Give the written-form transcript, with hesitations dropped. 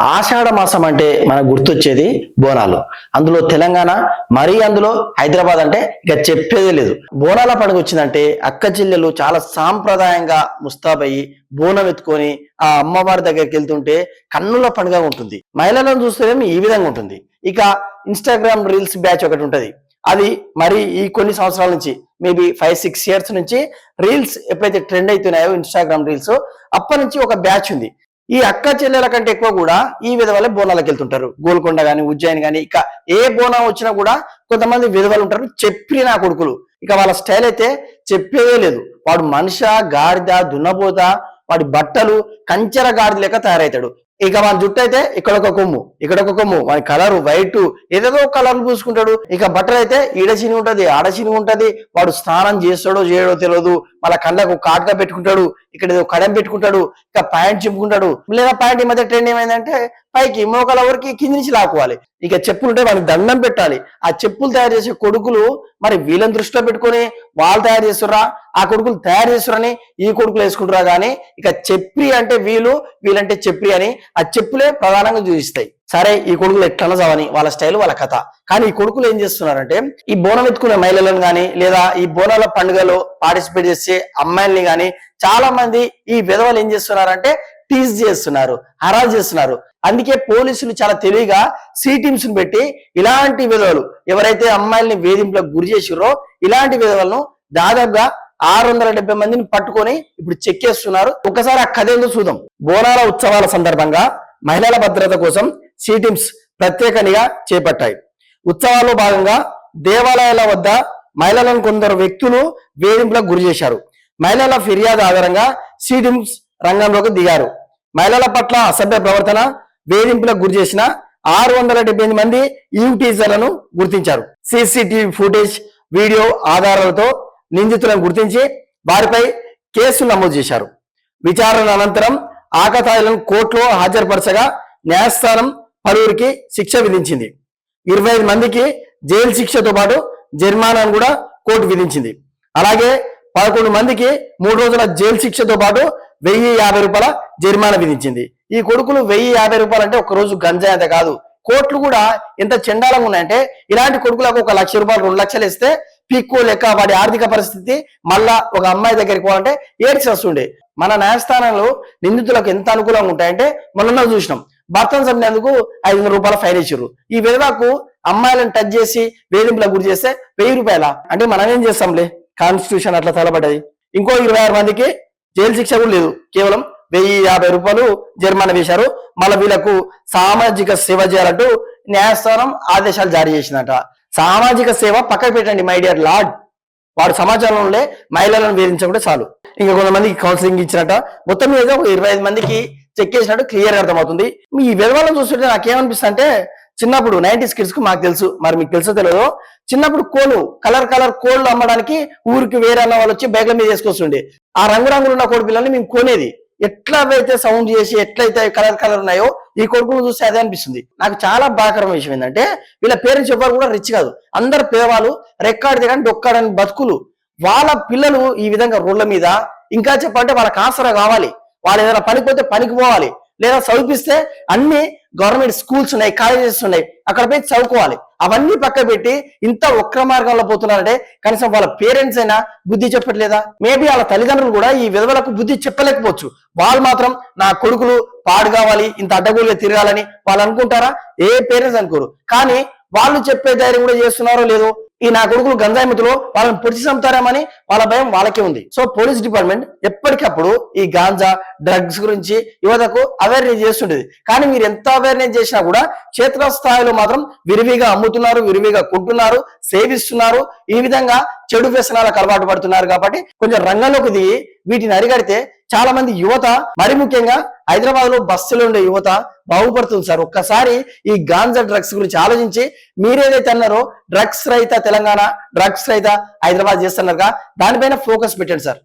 ఆషాఢ మాసం అంటే మనకు గుర్తొచ్చేది బోనాలు. అందులో తెలంగాణ, మరీ అందులో హైదరాబాద్ అంటే ఇక చెప్పేదే లేదు. బోనాల పండుగ వచ్చిందంటే అక్క చెల్లెలు చాలా సాంప్రదాయంగా ముస్తాబయ్యి బోనం ఎత్తుకొని ఆ అమ్మవారి దగ్గరికి వెళ్తుంటే కన్నుల పండుగ ఉంటుంది. మహిళలను చూస్తేనేమో ఈ విధంగా ఉంటుంది. ఇక ఇన్స్టాగ్రామ్ రీల్స్ బ్యాచ్ ఒకటి ఉంటది. అది మరి ఈ కొన్ని సంవత్సరాల నుంచి మేబీ 5-6 ఇయర్స్ నుంచి రీల్స్ ఎప్పుడైతే ట్రెండ్ అవుతున్నాయో ఇన్స్టాగ్రామ్ రీల్స్, అప్పటి నుంచి ఒక బ్యాచ్ ఉంది. ఈ అక్క చెల్లెల కంటే ఎక్కువ కూడా ఈ విధవలే బోనాలకు వెళ్తుంటారు. గోల్కొండ గాని, ఉజ్జయిని గాని, ఇక ఏ బోనం వచ్చినా కూడా కొంతమంది విధవలు ఉంటారు, చెప్పి నా కొడుకులు. ఇక వాళ్ళ స్టైల్ అయితే చెప్పేదే లేదు. వాడు మనిష, గాడిద, దున్నపోత, వాడి బట్టలు కంచెర గాడిద లెక్క తయారవుతాడు. ఇక వాడి జుట్టు అయితే ఇక్కడ ఒక కొమ్ము, ఇక్కడ ఒక కొమ్ము, వాడి కలర్ వైట్, ఏదేదో కలర్లు పూసుకుంటాడు. ఇక బట్టలు అయితే ఈడ చిని ఉంటది, ఆడ చిని ఉంటది. వాడు స్నానం చేస్తాడో చేయడో తెలియదు. మళ్ళీ కళ్ళకు కాటుగా పెట్టుకుంటాడు, ఇక్కడ ఏదో కడం పెట్టుకుంటాడు, ఇక ప్యాంట్ చింపుకుంటాడు. లేదా ప్యాంట్ ఈ మధ్య ట్రెండ్ ఏమైందంటే పైకి మోకాల వరకు కింది నుంచి లాక్కోవాలి. ఇక చెప్పులు ఉంటే వాళ్ళకి దండం పెట్టాలి. ఆ చెప్పులు తయారు చేసే కొడుకులు మరి వీళ్ళని దృష్టిలో పెట్టుకొని వాళ్ళు తయారు చేస్తుర్రా, ఆ కొడుకులు తయారు చేస్తురని ఈ కొడుకులు వేసుకుంటారా గానీ ఇక చెప్పి అంటే వీళ్ళంటే చెప్పి అని ఆ చెప్పులే ప్రధానంగా చూపిస్తాయి. సరే, ఈ కొడుకులు ఎట్లన్నా చావని, వాళ్ళ స్టైల్ వాళ్ళ కథ. కానీ ఈ కొడుకులు ఏం చేస్తున్నారంటే ఈ బోనం ఎత్తుకునే మహిళలను గాని, లేదా ఈ బోనాల పండుగలో పార్టిసిపేట్ చేసే అమ్మాయిల్ని గాని చాలా మంది ఈ విధవలు ఏం చేస్తున్నారంటే టీజ్ చేస్తున్నారు, హరాజ్ చేస్తున్నారు. అందుకే పోలీసులు చాలా తెలివిగా సి టీమ్స్ ను పెట్టి ఇలాంటి విధవలు ఎవరైతే అమ్మాయిల్ని వేధింపులకు గురి చేసిరో ఇలాంటి విధవలను దాదాపుగా 670 మందిని పట్టుకొని ఇప్పుడు చెక్ చేస్తున్నారు. ఒకసారి ఆ కథ ఏందో చూద్దాం. బోనాల ఉత్సవాల సందర్భంగా మహిళల భద్రత కోసం సి టీమ్స్ ప్రత్యేక నిఘా చేపట్టాయి. ఉత్సవాల్లో భాగంగా దేవాలయాల వద్ద మహిళలను కొందరు వ్యక్తులు వేధింపులకు గురి చేశారు. మహిళల ఫిర్యాదు ఆధారంగా సి టీమ్స్ రంగంలోకి దిగారు. మహిళల పట్ల అసభ్య ప్రవర్తన, వేధింపులకు గురి చేసిన 678 మంది టీజర్లను గుర్తించారు. సీసీటీవీ ఫుటేజ్, వీడియో ఆధారాలతో నిందితులను గుర్తించి వారిపై కేసులు నమోదు చేశారు. విచారణ అనంతరం ఆకతాయిలను కోర్టులో హాజరుపరచగా న్యాయస్థానం పలువురికి శిక్ష విధించింది. 25 మందికి జైలు శిక్షతో పాటు జరిమానాను కూడా కోర్టు విధించింది. అలాగే 11 మందికి 3 రోజుల జైలు శిక్షతో పాటు 1050 రూపాయల జరిమానా విధించింది. ఈ కొడుకులు 1050 రూపాయలు అంటే ఒక రోజు గంజాయి అంత కాదు. కోర్టులు కూడా ఎంత చెండాలంగా ఉన్నాయంటే ఇలాంటి కొడుకులకు 1 లక్ష రూపాయలు 2 లక్షలు ఇస్తే పీక్కో లెక్క వాడి ఆర్థిక పరిస్థితి మళ్ళా ఒక అమ్మాయి దగ్గరికి పోవాలంటే ఏడ్చి వస్తుండే. మన న్యాయస్థానంలో నిందితులకు ఎంత అనుకూలంగా ఉంటాయంటే మొన్న చూసినాం, భర్తను చంపినందుకు 500 రూపాయల ఫైన్ ఇచ్చారు. ఈ విధవకు అమ్మాయిలను టచ్ చేసి వేధింపులకు గురి చేస్తే 1000 రూపాయల అంటే మనం ఏం చేస్తాంలే, కాన్స్టిట్యూషన్ అట్లా తలబడ్డది. ఇంకో 26 మందికి జైలు శిక్ష కూడా లేదు, కేవలం 1050 రూపాయలు జరిమానా వేశారు. మళ్ళీ వీళ్ళకు సామాజిక సేవ చేయాలంటూ న్యాయస్థానం ఆదేశాలు జారీ చేసిందట. సామాజిక సేవ పక్కకు పెట్టండి మై డియర్ లార్డ్, వాడు సమాజంలోనే మహిళలను వేధించకుండా చాలు. ఇంకా కొంతమందికి కౌన్సిలింగ్ ఇచ్చినట్ట. మొత్తం మీద 25 మందికి చెక్ చేసినట్టు క్లియర్ గా అర్థమవుతుంది. ఈ విధవలను చూస్తుంటే నాకేమనిపిస్తుంది అంటే చిన్నప్పుడు 90s కిడ్స్ కు మాకు తెలుసు, మరి మీకు తెలుసో తెలియదు, చిన్నప్పుడు కోళ్ళు కలర్ కోళ్ళు అమ్మడానికి ఊరికి వేరే అన్న వాళ్ళు వచ్చి బైక్ల మీద చేసుకొస్తుండే. ఆ రంగురంగులు ఉన్న కోడి పిల్లల్ని మేము కొనేది. ఎట్లయితే సౌండ్ చేసి ఎట్లయితే కలర్ ఉన్నాయో ఈ కొడుకును చూస్తే అదే అనిపిస్తుంది. నాకు చాలా బాధాకరమైన విషయం ఏంటంటే వీళ్ళ పేరెంట్స్ ఎవరు కూడా రిచ్ కాదు, అందరు పేదవాళ్ళు, రెక్కాడితే కానీ డొక్కాడని బతుకులు. వాళ్ళ పిల్లలు ఈ విధంగా రోడ్ల మీద, ఇంకా చెప్పాలంటే వాళ్ళకి ఆసరా కావాలి, వాళ్ళు ఏదైనా పనికి పోతే పనికి పోవాలి, లేదా చదివిస్తే అన్ని గవర్నమెంట్ స్కూల్స్ ఉన్నాయి, కాలేజెస్ ఉన్నాయి, అక్కడ పోయి చదువుకోవాలి. అవన్నీ పక్క పెట్టి ఇంత వక్ర మార్గంలో పోతున్నారంటే కనీసం వాళ్ళ పేరెంట్స్ అయినా బుద్ధి చెప్పట్లేదా? మేబీ వాళ్ళ తల్లిదండ్రులు కూడా ఈ విధవలకు బుద్ధి చెప్పలేకపోవచ్చు. వాళ్ళు మాత్రం నా కొడుకులు పాడు కావాలి, ఇంత అడ్డగోలుగా తిరగాలని వాళ్ళు అనుకుంటారా? ఏ పేరెంట్స్ అనుకోరు. కానీ వాళ్ళు చెప్పే ధైర్యం కూడా చేస్తున్నారో లేదో, ఈ నా కొడుకులు గంజాయిమతులో వాళ్ళని పొడిచి చంపుతారేమని వాళ్ళ భయం వాళ్ళకే ఉంది. సో పోలీస్ డిపార్ట్మెంట్ ఎప్పటికప్పుడు ఈ గాంజా డ్రగ్స్ గురించి యువతకు అవేర్నెస్ చేస్తుండేది. కానీ మీరు ఎంత అవేర్నెస్ చేసినా కూడా క్షేత్రస్థాయిలో మాత్రం విరివిగా అమ్ముతున్నారు, విరివిగా కొంటున్నారు, సేవిస్తున్నారు. ఈ విధంగా చెడు వ్యసనాలకు అలవాటు పడుతున్నారు. కాబట్టి కొంచెం రంగంలోకి దిగి వీటిని అరిగడితే చాలా మంది యువత, మరి ముఖ్యంగా హైదరాబాద్ లో బస్సులో ఉండే యువత బాగుపడుతుంది సార్. ఒక్కసారి ఈ గాంజా డ్రగ్స్ గురించి ఆలోచించి మీరేదైతే అన్నారో డ్రగ్స్ రహిత తెలంగాణ, డ్రగ్స్ రహిత హైదరాబాద్ చేస్తున్నారుగా, దానిపైన ఫోకస్ పెట్టండి సార్.